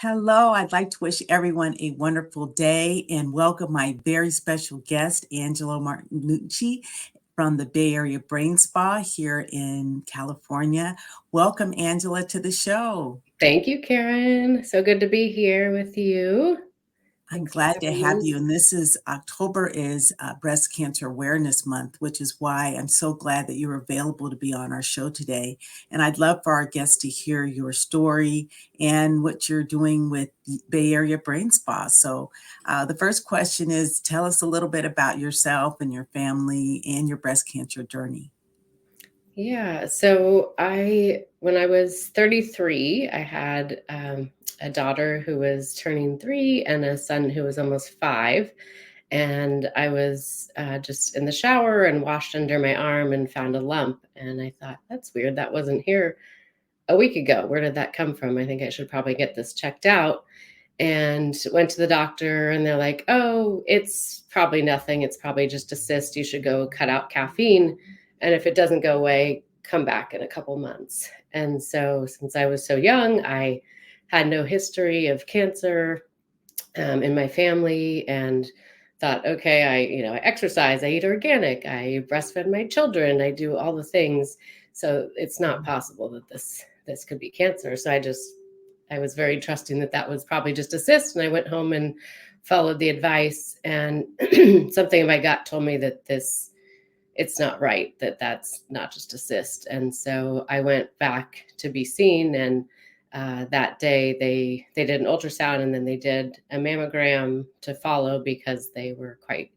Hello, I'd like to wish everyone a wonderful day and welcome my very special guest, Angela Martinucci from the Bay Area Brain Spa here in California. Welcome, Angela, to the show. Thank you, Karen. So good to be here with you. I'm Thanks for glad to having have me. you. And this is October is Breast Cancer Awareness Month, which is why I'm so glad that you're available to be on our show today. And I'd love for our guests to hear your story and what you're doing with Bay Area Brain Spa. So the first question is, tell us a little bit about yourself and your family and your breast cancer journey. Yeah, when I was 33, I had a daughter who was turning 3 and a son who was almost 5. And I was just in the shower and washed under my arm and found a lump. And I thought, that's weird. That wasn't here a week ago. Where did that come from? I think I should probably get this checked out. And went to the doctor and they're like, oh, it's probably nothing. It's probably just a cyst. You should go cut out caffeine. And if it doesn't go away, come back in a couple months. And so since I was so young, I had no history of cancer in my family and thought, okay, I exercise, I eat organic, I breastfeed my children, I do all the things. So it's not possible that this could be cancer. So I was very trusting that that was probably just a cyst. And I went home and followed the advice. And something in my gut told me that it's not right, that that's not just a cyst. And so I went back to be seen. And that day they did an ultrasound and then they did a mammogram to follow because they were quite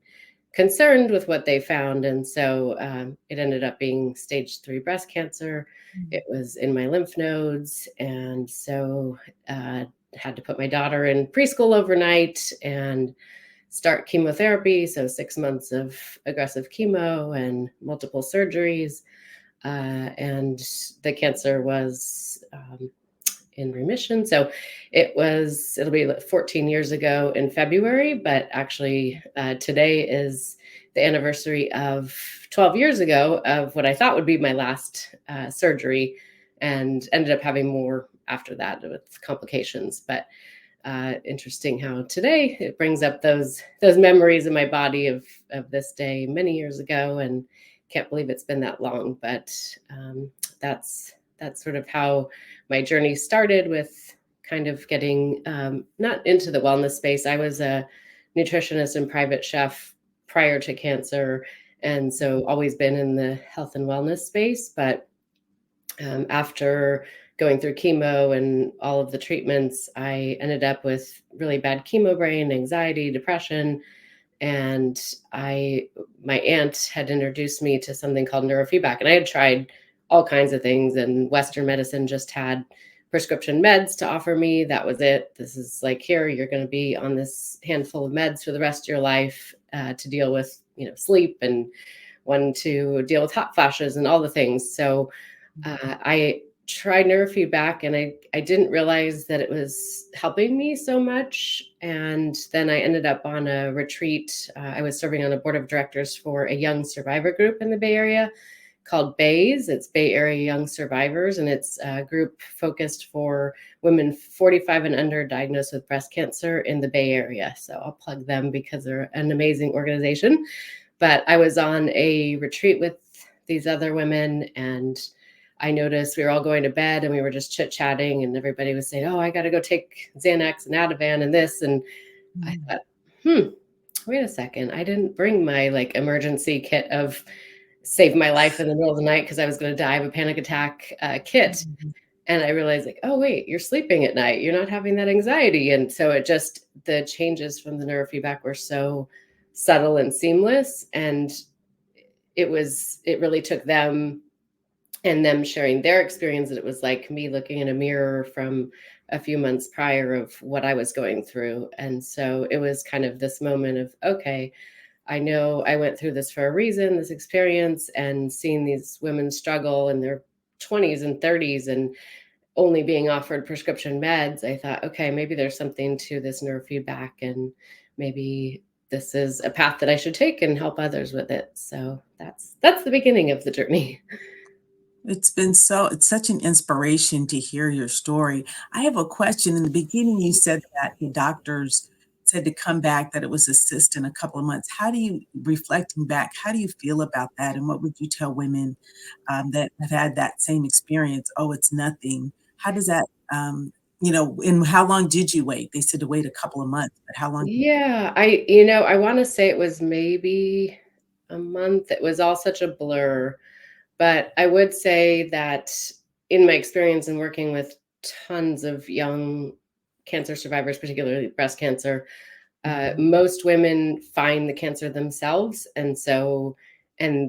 concerned with what they found. And so it ended up being stage 3 breast cancer. It was in my lymph nodes. And so had to put my daughter in preschool overnight and start chemotherapy. So 6 months of aggressive chemo and multiple surgeries. And the cancer was in remission. So it'll be 14 years ago in February, but actually today is the anniversary of 12 years ago of what I thought would be my last surgery, and ended up having more after that with complications. But interesting how today it brings up those memories in my body of this day many years ago, and can't believe it's been that long. But that's sort of how my journey started, with kind of getting not into the wellness space. I was a nutritionist and private chef prior to cancer, and so always been in the health and wellness space. But after going through chemo and all of the treatments, I ended up with really bad chemo brain, anxiety, depression. And my aunt had introduced me to something called neurofeedback. And I had tried all kinds of things, and Western medicine just had prescription meds to offer me. That was it. This is like, here, you're going to be on this handful of meds for the rest of your life to deal with, sleep, and one to deal with hot flashes and all the things. So I tried neurofeedback, and I didn't realize that it was helping me so much. And then I ended up on a retreat. I was serving on a board of directors for a young survivor group in the Bay Area called BAYS. It's Bay Area Young Survivors, and it's a group focused for women 45 and under diagnosed with breast cancer in the Bay Area. So I'll plug them because they're an amazing organization. But I was on a retreat with these other women, and I noticed we were all going to bed and we were just chit-chatting, and everybody was saying, oh, I got to go take Xanax and Ativan and this. And I thought, wait a second. I didn't bring my emergency kit of save my life in the middle of the night because I was going to die of a panic attack kit. And I realized oh, wait, you're sleeping at night. You're not having that anxiety. And so the changes from the neurofeedback were so subtle and seamless. And it really took them and them sharing their experience, that it was like me looking in a mirror from a few months prior of what I was going through. And so it was kind of this moment of, okay, I know I went through this for a reason, this experience, and seeing these women struggle in their 20s and 30s and only being offered prescription meds. I thought, okay, maybe there's something to this neurofeedback, and maybe this is a path that I should take and help others with it. So that's the beginning of the journey. It's such an inspiration to hear your story. I have a question. In the beginning, you said that the doctors said to come back, that it was a cyst in a couple of months. How do you, reflecting back, how do you feel about that? And what would you tell women that have had that same experience? Oh, it's nothing. How does that, and how long did you wait? They said to wait a couple of months, but how long? Yeah, I wanna say it was maybe a month. It was all such a blur. But I would say that in my experience in working with tons of young cancer survivors, particularly breast cancer, Mhm. most women find the cancer themselves, and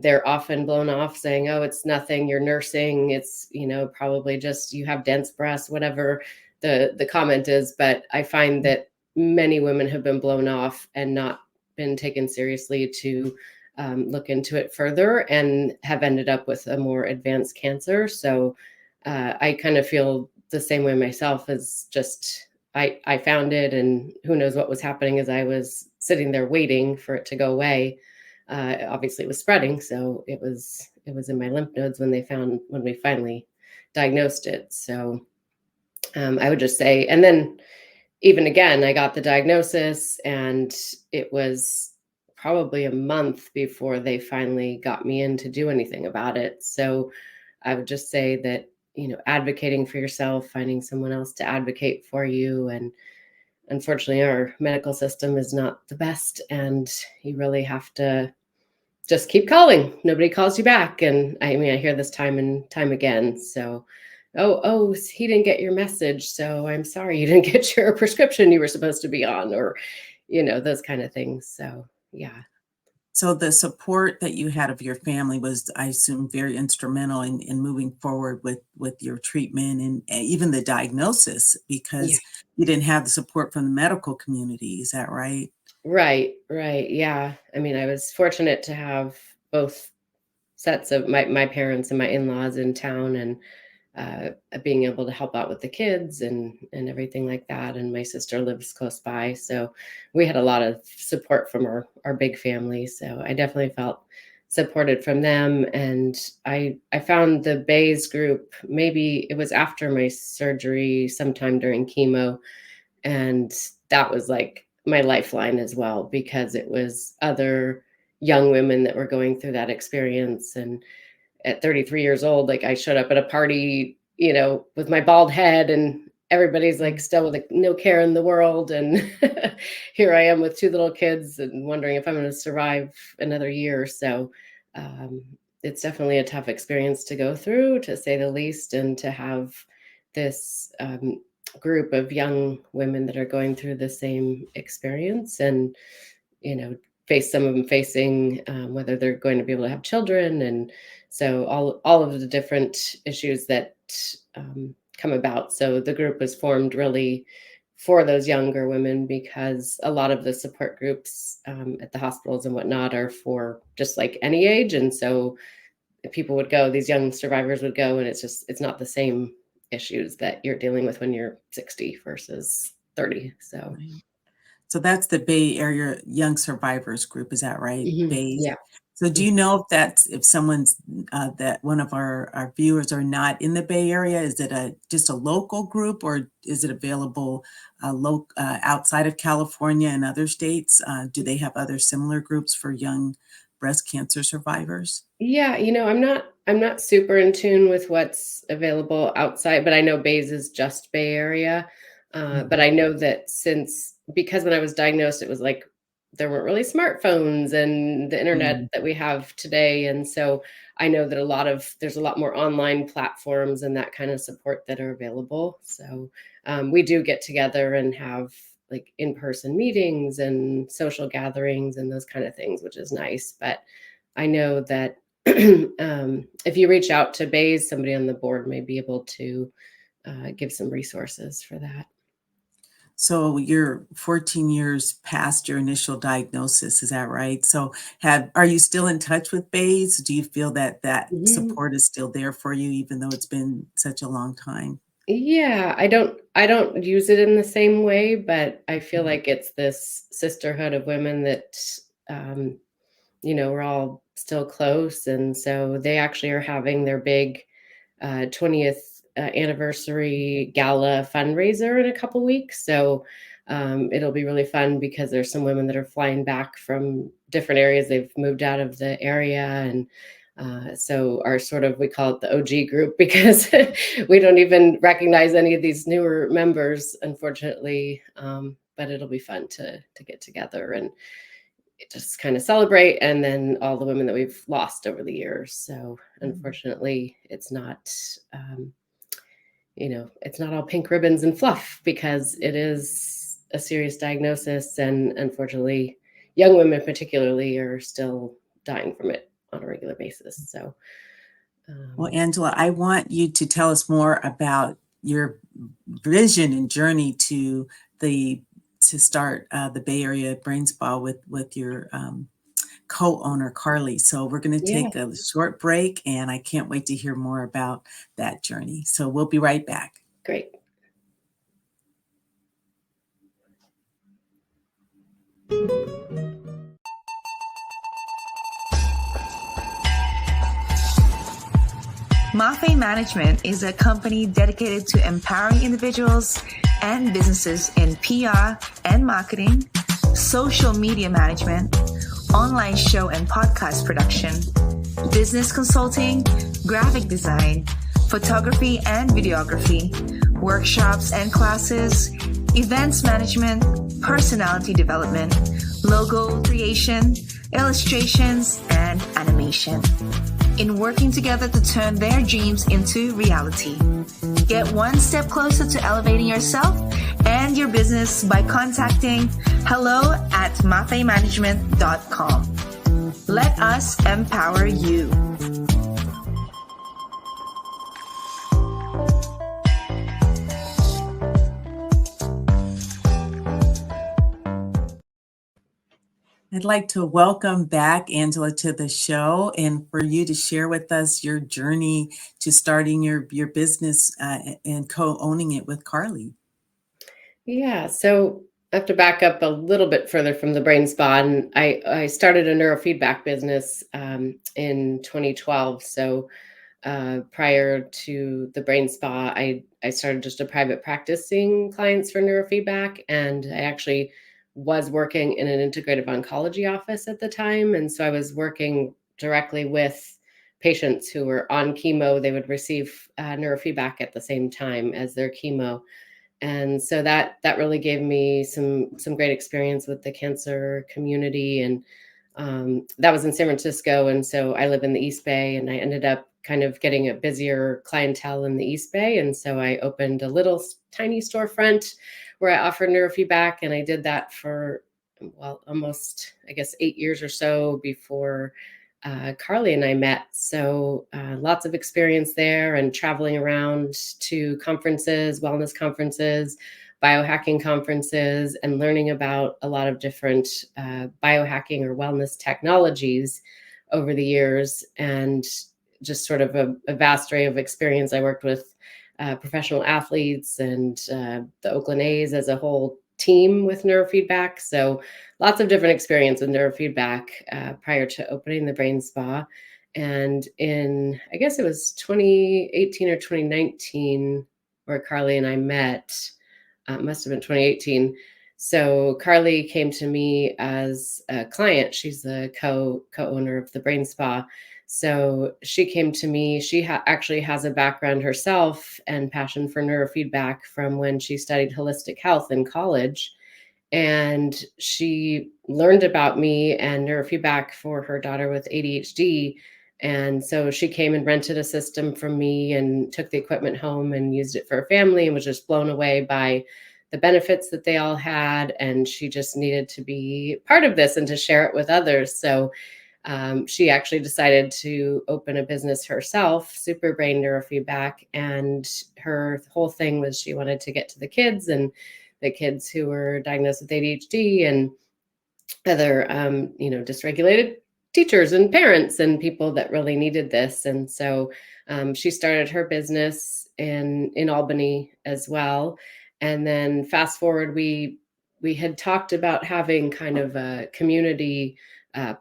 they're often blown off saying, "Oh, it's nothing. You're nursing. It's probably just you have dense breasts," whatever the comment is. But I find that many women have been blown off and not been taken seriously to look into it further and have ended up with a more advanced cancer. So I kind of feel the same way myself as just I found it, and who knows what was happening as I was sitting there waiting for it to go away. Obviously, it was spreading, so it was in my lymph nodes when we finally diagnosed it. So I would just say, and then even again, I got the diagnosis, and it was probably a month before they finally got me in to do anything about it. So I would just say that, advocating for yourself, finding someone else to advocate for you. And unfortunately, our medical system is not the best, and you really have to just keep calling. Nobody calls you back. And I mean, I hear this time and time again. So, oh, he didn't get your message. So I'm sorry you didn't get your prescription you were supposed to be on, or, those kind of things. So, yeah. So the support that you had of your family was, I assume, very instrumental in moving forward with your treatment and even the diagnosis, Yeah. because you didn't have the support from the medical community. Is that right? Right. Right. Yeah. I mean, I was fortunate to have both sets of my parents and my in-laws in town, and being able to help out with the kids and everything like that. And my sister lives close by, so we had a lot of support from our big family. So I definitely felt supported from them. And I found the Bays group, maybe it was after my surgery, sometime during chemo, and that was like my lifeline as well, because it was other young women that were going through that experience. And at 33 years old, like I showed up at a party, with my bald head, and everybody's like Mm. still with like no care in the world. And here I am with two little kids and wondering if I'm going to survive another year. So um, it's definitely a tough experience to go through, to say the least, and to have this group of young women that are going through the same experience. And you know, some of them facing whether they're going to be able to have children, and so all of the different issues that come about. So the group was formed really for those younger women, because a lot of the support groups at the hospitals and whatnot are for just like any age, and so people would go, these young survivors would go, and it's not the same issues that you're dealing with when you're 60 versus 30. So Right. So that's the Bay Area Young Survivors Group, is that right? Bays. yeah. So do you know if that's, if someone's that one of our viewers are not in the Bay Area, is it a just a local group, or is it available outside of California and other states? Do they have other similar groups for young breast cancer survivors? Yeah, I'm not super in tune with what's available outside, but I know Bays is just Bay Area. But Mhm. I know that because when I was diagnosed, it was like there weren't really smartphones and the internet Mm. that we have today. And so I know that there's a lot more online platforms and that kind of support that are available. So we do get together and have like in-person meetings and social gatherings and those kind of things, which is nice. But I know that if you reach out to Bays, somebody on the board may be able to give some resources for that. So you're 14 years past your initial diagnosis, is that right? So are you still in touch with Bays? Do you feel that that Mhm. support is still there for you even though it's been such a long time? Yeah, I don't use it in the same way, but I feel Mhm. like it's this sisterhood of women that we're all still close. And so they actually are having their big 20th anniversary gala fundraiser in a couple weeks. So it'll be really fun because there's some women that are flying back from different areas. They've moved out of the area, and so our sort of, we call it the OG group because we don't even recognize any of these newer members, unfortunately. But it'll be fun to get together and just kind of celebrate, and then all the women that we've lost over the years. So unfortunately, it's not, it's not all pink ribbons and fluff, because it is a serious diagnosis, and unfortunately, young women particularly are still dying from it on a regular basis. So, Well, Angela, I want you to tell us more about your vision and journey to start the Bay Area Brain Spa with your co-owner Carly. So we're going to yeah, take a short break, and I can't wait to hear more about that journey. So we'll be right back. great. Mafe Management is a company dedicated to empowering individuals and businesses in PR and marketing, social media management, online show and podcast production, business consulting, graphic design, photography and videography, workshops and classes, events management, personality development, logo creation, illustrations, and animation. In working together to turn their dreams into reality. Get one step closer to elevating yourself and your business by contacting hello@mafemanagement.com. Let us empower you. I'd like to welcome back Angela to the show, and for you to share with us your journey to starting your business and co-owning it with Carly. Yeah, so I have to back up a little bit further from the brain spa. And I started a neurofeedback business in 2012. So prior to the brain spa, I started just a private practicing clients for neurofeedback. And I actually was working in an integrative oncology office at the time. And so I was working directly with patients who were on chemo. They would receive neurofeedback at the same time as their chemo. And so that really gave me some great experience with the cancer community. And that was in San Francisco. And so I live in the East Bay, and I ended up kind of getting a busier clientele in the East Bay. And so I opened a little tiny storefront where I offered neurofeedback. And I did that for, well, almost, I guess, 8 years or so before Carly and I met. So lots of experience there, and traveling around to conferences, wellness conferences, biohacking conferences, and learning about a lot of different biohacking or wellness technologies over the years, and just sort of a vast array of experience. I worked with professional athletes and the Oakland A's as a whole team with neurofeedback. So lots of different experience with neurofeedback prior to opening the brain spa. And in, I guess it was 2018 or 2019 where Carly and I met. Must have been 2018. So Carly came to me as a client. She's the co-owner of the brain spa. So she came to me. She actually has a background herself and passion for neurofeedback from when she studied holistic health in college. And she learned about me and neurofeedback for her daughter with ADHD. And so she came and rented a system from me and took the equipment home and used it for her family, and was just blown away by the benefits that they all had. And she just needed to be part of this and to share it with others. So she actually decided to open a business herself, Super Brain Neurofeedback. And her whole thing was she wanted to get to the kids, and the kids who were diagnosed with ADHD and other, dysregulated teachers and parents and people that really needed this. And so she started her business in Albany as well. And then fast forward, we had talked about having kind of a community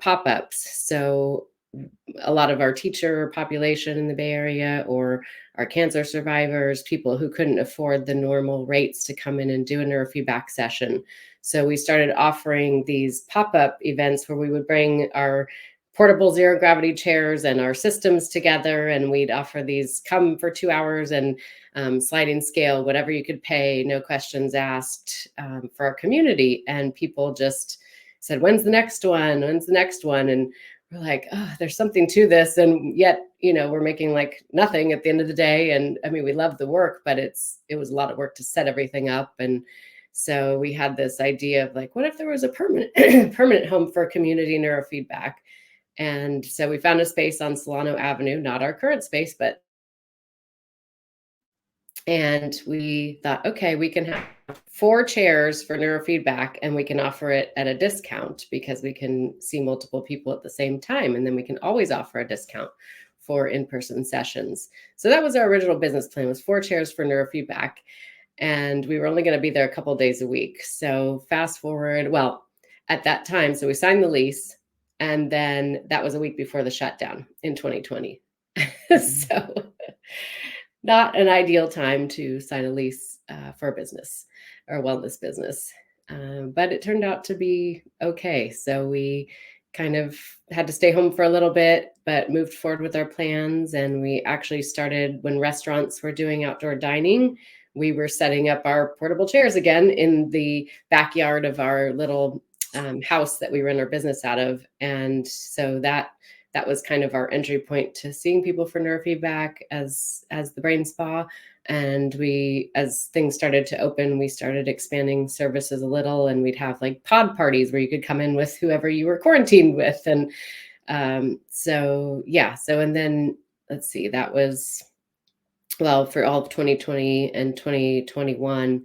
pop-ups. So a lot of our teacher population in the Bay Area, or our cancer survivors, people who couldn't afford the normal rates to come in and do a neurofeedback session. So we started offering these pop-up events where we would bring our portable zero gravity chairs and our systems together, and we'd offer these, come for 2 hours, and sliding scale, whatever you could pay, no questions asked, for our community. And people just said, when's the next one? When's the next one? And we're like, oh, there's something to this. And yet, we're making like nothing at the end of the day. And I mean, we love the work, but it was a lot of work to set everything up. And so we had this idea of like, what if there was a permanent permanent home for community neurofeedback? And so we found a space on Solano Avenue, not our current space, and we thought, okay, we can have 4 chairs for neurofeedback, and we can offer it at a discount because we can see multiple people at the same time. And then we can always offer a discount for in-person sessions. So that was our original business plan, was 4 chairs for neurofeedback. And we were only going to be there a couple of days a week. So fast forward, well, at that time, so we signed the lease, and then that was a week before the shutdown in 2020. So not an ideal time to sign a lease for a business or a wellness business. But it turned out to be okay. So we kind of had to stay home for a little bit, but moved forward with our plans. And we actually started, when restaurants were doing outdoor dining, we were setting up our portable chairs again in the backyard of our little house that we run our business out of. And so that was kind of our entry point to seeing people for neurofeedback as the brain spa. And we, as things started to open, we started expanding services a little, and we'd have like pod parties where you could come in with whoever you were quarantined with. And and then let's see, that was, well, for all of 2020 and 2021.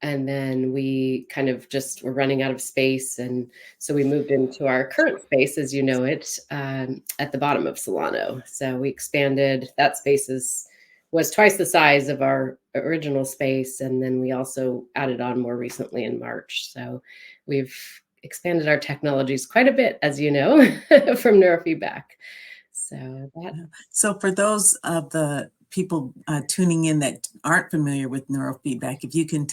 And then we kind of just were running out of space. And so we moved into our current space, as you know it, at the bottom of Solano. So we expanded. That space was twice the size of our original space. And then we also added on more recently in March. So we've expanded our technologies quite a bit, as you know, from neurofeedback. So for those of the people tuning in that aren't familiar with neurofeedback, if you can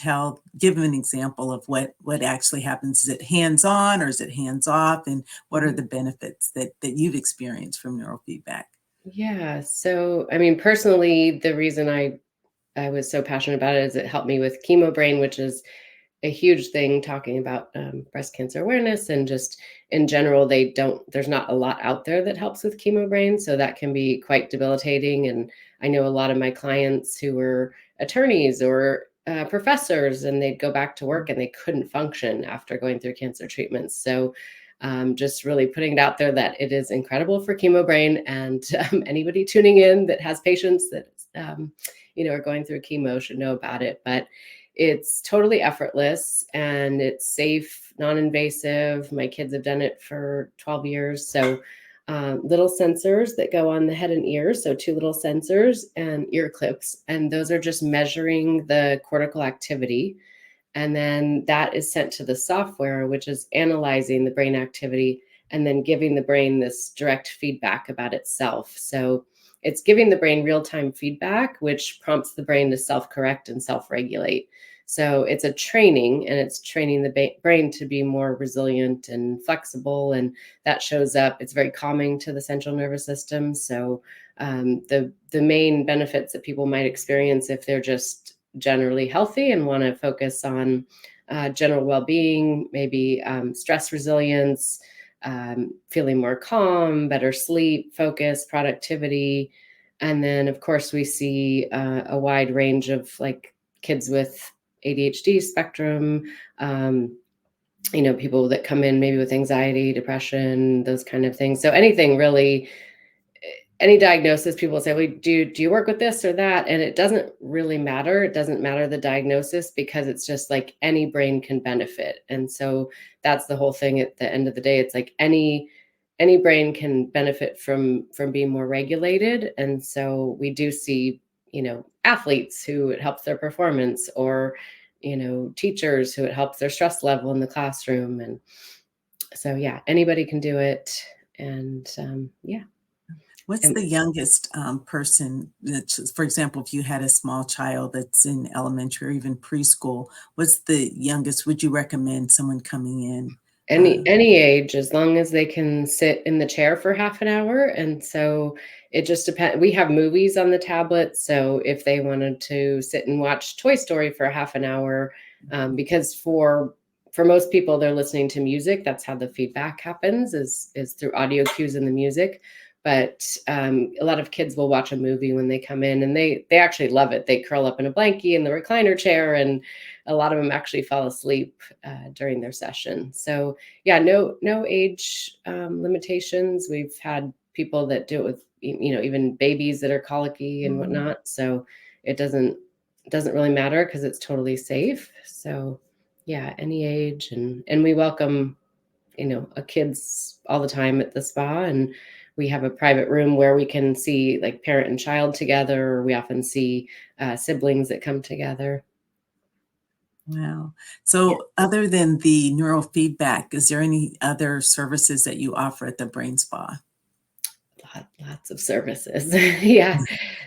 give them an example of what actually happens. Is it hands-on or is it hands-off? And what are the benefits that you've experienced from neurofeedback? Yeah. So, I mean, personally, the reason I was so passionate about it is it helped me with chemo brain, which is a huge thing, talking about breast cancer awareness, and just in general, there's not a lot out there that helps with chemo brain. So that can be quite debilitating. And I know a lot of my clients who were attorneys or professors, and they'd go back to work and they couldn't function after going through cancer treatments. So just really putting it out there that it is incredible for chemo brain, and anybody tuning in that has patients that are going through chemo should know about it. But it's totally effortless, and it's safe, non-invasive. My kids have done it for 12 years. So little sensors that go on the head and ears. So 2 little sensors and ear clips. And those are just measuring the cortical activity. And then that is sent to the software, which is analyzing the brain activity and then giving the brain this direct feedback about itself. So it's giving the brain real-time feedback, which prompts the brain to self-correct and self-regulate. So it's a training, and it's training the brain to be more resilient and flexible. And that shows up. It's very calming to the central nervous system. So the main benefits that people might experience if they're just generally healthy and want to focus on general well-being, maybe stress resilience, feeling more calm, better sleep, focus, productivity. And then, of course, we see a wide range of like kids with ADHD spectrum, people that come in maybe with anxiety, depression, those kind of things. So anything really, any diagnosis, people say, well, do you work with this or that? And it doesn't really matter. It doesn't matter the diagnosis, because it's just like any brain can benefit. And so that's the whole thing at the end of the day. It's like any brain can benefit from being more regulated. And so we do see, athletes who it helps their performance, or, teachers who it helps their stress level in the classroom. And so, yeah, anybody can do it. And What's the youngest person that's, for example, if you had a small child that's in elementary or even preschool, what's the youngest would you recommend someone coming in? Any age, as long as they can sit in the chair for half an hour. And so it just depends. We have movies on the tablet. So if they wanted to sit and watch Toy Story for half an hour, because for most people, they're listening to music. That's how the feedback happens is through audio cues in the music. But a lot of kids will watch a movie when they come in, and they actually love it. They curl up in a blankie in the recliner chair, and a lot of them actually fall asleep during their session. So yeah, no age limitations. We've had people that do it with even babies that are colicky and whatnot. So it doesn't really matter because it's totally safe. So yeah, any age, and we welcome kids all the time at the spa, and we have a private room where we can see like parent and child together, or we often see siblings that come together. Wow. So other than the neurofeedback, is there any other services that you offer at the Brain Spa? Lots of services. Yeah.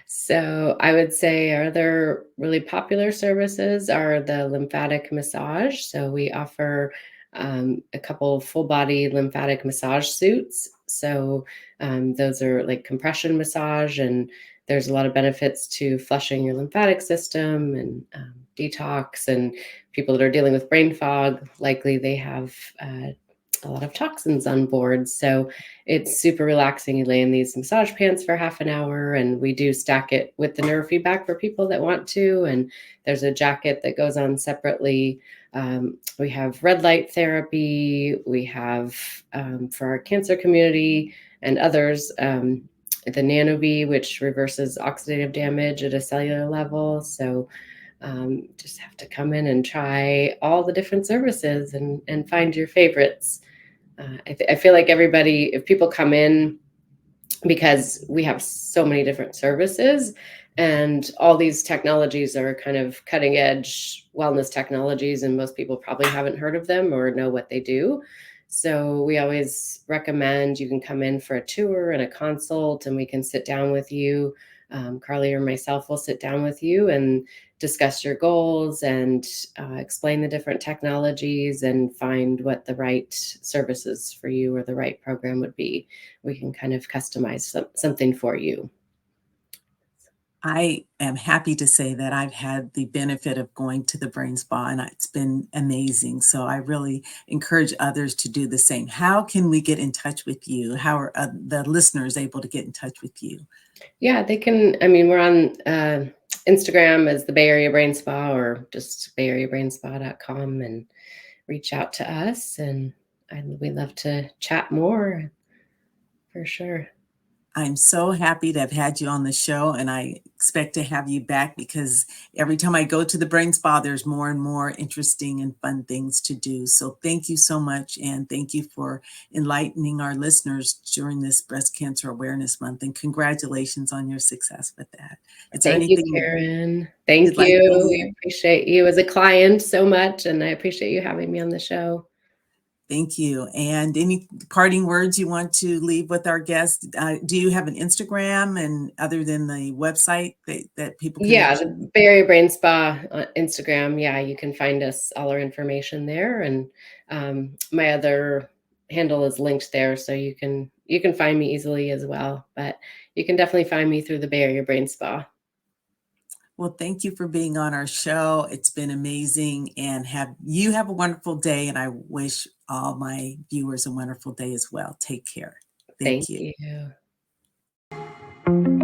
So I would say our other really popular services are the lymphatic massage. So we offer a couple full body lymphatic massage suits. So those are like compression massage, and there's a lot of benefits to flushing your lymphatic system and detox. And people that are dealing with brain fog, likely they have a lot of toxins on board. So it's super relaxing. You lay in these massage pants for half an hour, and we do stack it with the neurofeedback for people that want to. And there's a jacket that goes on separately. We have red light therapy. We have for our cancer community and others, the NanoV, which reverses oxidative damage at a cellular level. So just have to come in and try all the different services and find your favorites. I feel like everybody, if people come in, because we have so many different services and all these technologies are kind of cutting edge wellness technologies, and most people probably haven't heard of them or know what they do. So we always recommend you can come in for a tour and a consult, and we can sit down with you. Carly or myself will sit down with you and discuss your goals and explain the different technologies and find what the right services for you or the right program would be. We can kind of customize something for you. I am happy to say that I've had the benefit of going to the Brain Spa, and it's been amazing. So I really encourage others to do the same. How can we get in touch with you? How are the listeners able to get in touch with you? Yeah, they can. I mean, we're on Instagram as the Bay Area Brain Spa, or just bayareabrainspa.com, and reach out to us. And we'd love to chat more for sure. I'm so happy to have had you on the show, and I expect to have you back because every time I go to the Brain Spa, there's more and more interesting and fun things to do. So thank you so much, and thank you for enlightening our listeners during this Breast Cancer Awareness Month, and congratulations on your success with that. Is there Thank you, anything Karen. you'd Thank like to you. leave? We appreciate you as a client so much, and I appreciate you having me on the show. Thank you. And any parting words you want to leave with our guests? Do you have an Instagram, and other than the website that people can Yeah, reach? the Bay Area Brain Spa on Instagram. Yeah, you can find us, all our information there. And my other handle is linked there, so you can find me easily as well. But you can definitely find me through the Bay Area Brain Spa. Well, thank you for being on our show. It's been amazing, and have a wonderful day. And I wish all my viewers a wonderful day as well. Take care. Thank Thank you. you.